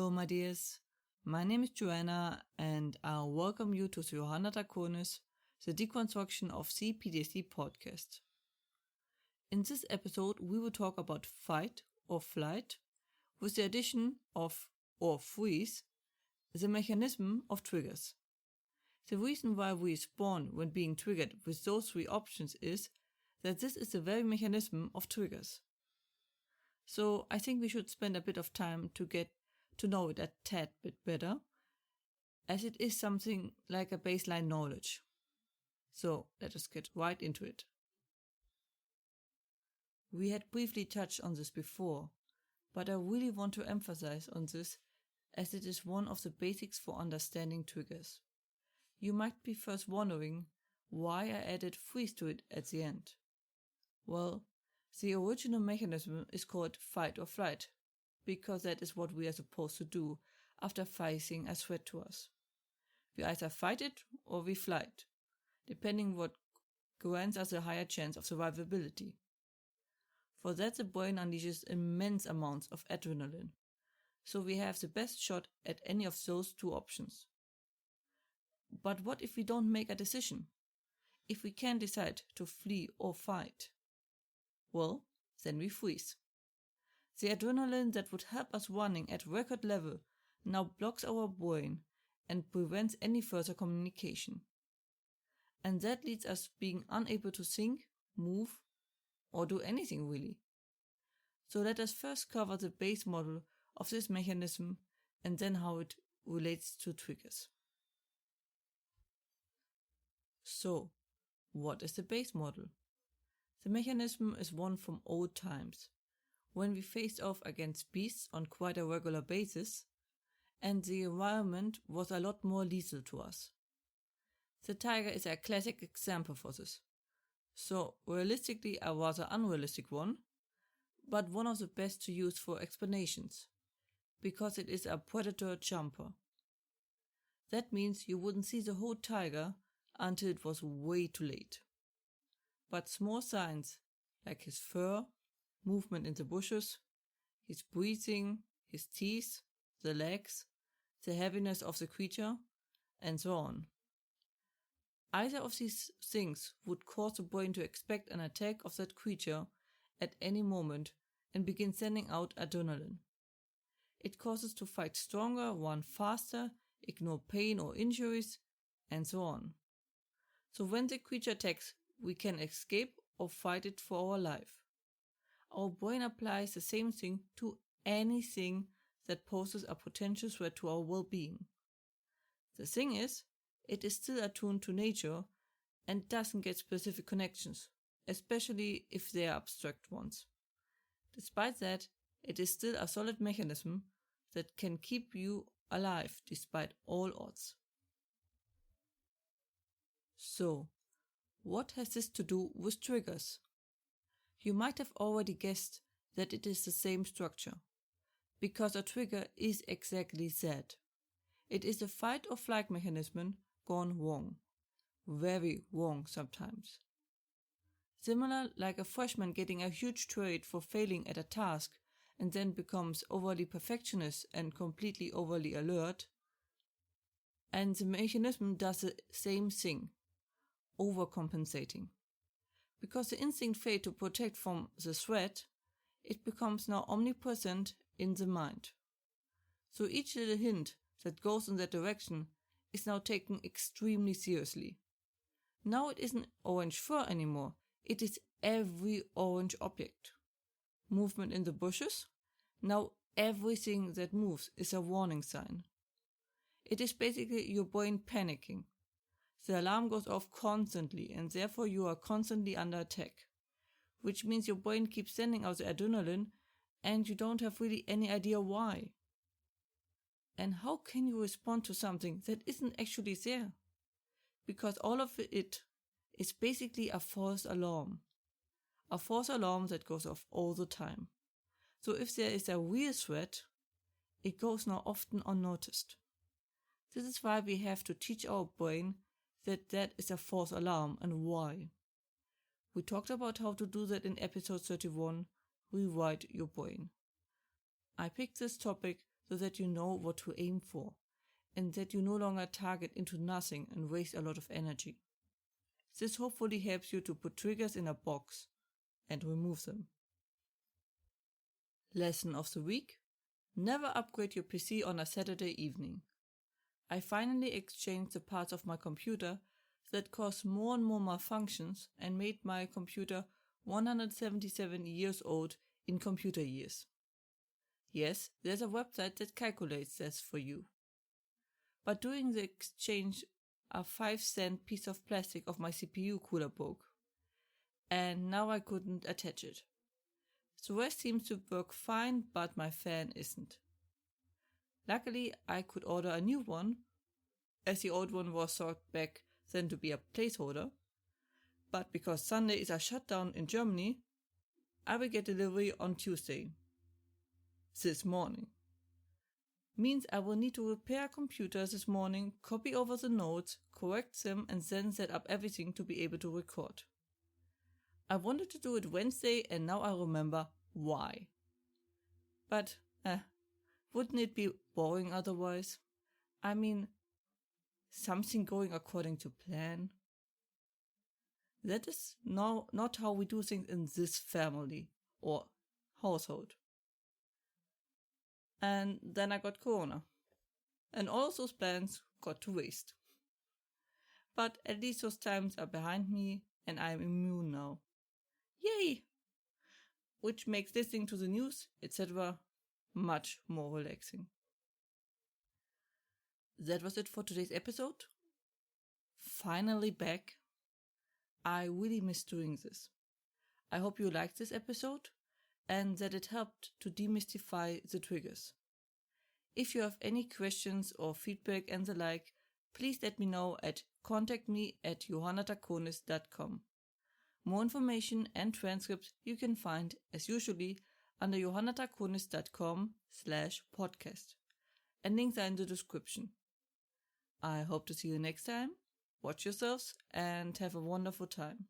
Hello, my dears. My name is Joanna, and I welcome you to Johanna Draconis, the deconstruction of CPTSD podcast. In this episode, we will talk about fight or flight, with the addition of, or freeze, the mechanism of triggers. The reason why we spawn when being triggered with those three options is that this is the very mechanism of triggers. So I think we should spend a bit of time to get to know it a tad bit better, as it is something like a baseline knowledge. So let us get right into it. We had briefly touched on this before, but I really want to emphasize on this as it is one of the basics for understanding triggers. You might be first wondering why I added freeze to it at the end. Well, the original mechanism is called fight or flight, because that is what we are supposed to do after facing a threat to us. We either fight it or we flight, depending what grants us a higher chance of survivability. For that, the brain unleashes immense amounts of adrenaline, so we have the best shot at any of those two options. But what if we don't make a decision? If we can't decide to flee or fight? Well, then we freeze. The adrenaline that would help us running at record level now blocks our brain and prevents any further communication. And that leads us being unable to think, move, or do anything really. So let us first cover the base model of this mechanism and then how it relates to triggers. So, what is the base model? The mechanism is one from old times, when we faced off against beasts on quite a regular basis, and the environment was a lot more lethal to us. The tiger is a classic example for this. So, realistically a rather unrealistic one, but one of the best to use for explanations, because it is a predator jumper. That means you wouldn't see the whole tiger until it was way too late. But small signs, like his fur, movement in the bushes, his breathing, his teeth, the legs, the heaviness of the creature, and so on. Either of these things would cause the brain to expect an attack of that creature at any moment and begin sending out adrenaline. It causes to fight stronger, run faster, ignore pain or injuries, and so on. So when the creature attacks, we can escape or fight it for our life. Our brain applies the same thing to anything that poses a potential threat to our well-being. The thing is, it is still attuned to nature and doesn't get specific connections, especially if they are abstract ones. Despite that, it is still a solid mechanism that can keep you alive despite all odds. So, what has this to do with triggers? You might have already guessed that it is the same structure, because a trigger is exactly that. It is a fight or flight mechanism gone wrong. Very wrong sometimes. Similar like a freshman getting a huge grade for failing at a task and then becomes overly perfectionist and completely overly alert. And the mechanism does the same thing, overcompensating. Because the instinct failed to protect from the threat, it becomes now omnipresent in the mind. So each little hint that goes in that direction is now taken extremely seriously. Now it isn't orange fur anymore, it is every orange object. Movement in the bushes? Now everything that moves is a warning sign. It is basically your brain panicking. The alarm goes off constantly and therefore you are constantly under attack, which means your brain keeps sending out the adrenaline and you don't have really any idea why. And how can you respond to something that isn't actually there? Because all of it is basically a false alarm. A false alarm that goes off all the time. So if there is a real threat, it goes now often unnoticed. This is why we have to teach our brain that is a false alarm and why. We talked about how to do that in episode 31, Rewrite Your Brain. I picked this topic so that you know what to aim for, and that you no longer target into nothing and waste a lot of energy. This hopefully helps you to put triggers in a box and remove them. Lesson of the week: never upgrade your PC on a Saturday evening. I finally exchanged the parts of my computer that caused more and more malfunctions and made my computer 177 years old in computer years. Yes, there's a website that calculates this for you. But during the exchange, a 5-cent piece of plastic of my CPU cooler broke, and now I couldn't attach it. The rest seems to work fine, but my fan isn't. Luckily, I could order a new one, as the old one was thought back then to be a placeholder. But because Sunday is a shutdown in Germany, I will get delivery on Tuesday, this morning. Means I will need to repair a computer this morning, copy over the notes, correct them, and then set up everything to be able to record. I wanted to do it Wednesday, and now I remember why. But, wouldn't it be boring otherwise? I mean, something going according to plan? That is not how we do things in this family or household. And then I got Corona. And all of those plans got to waste. But at least those times are behind me and I am immune now. Yay! Which makes listening to the news, etc. much more relaxing. That was it for today's episode. Finally back. I really miss doing this. I hope you liked this episode and that it helped to demystify the triggers. If you have any questions or feedback and the like, please let me know at contactme@johannatakonis.com. More information and transcripts you can find, as usually, under johannatakonis.com/podcast. And links are in the description. I hope to see you next time. Watch yourselves and have a wonderful time.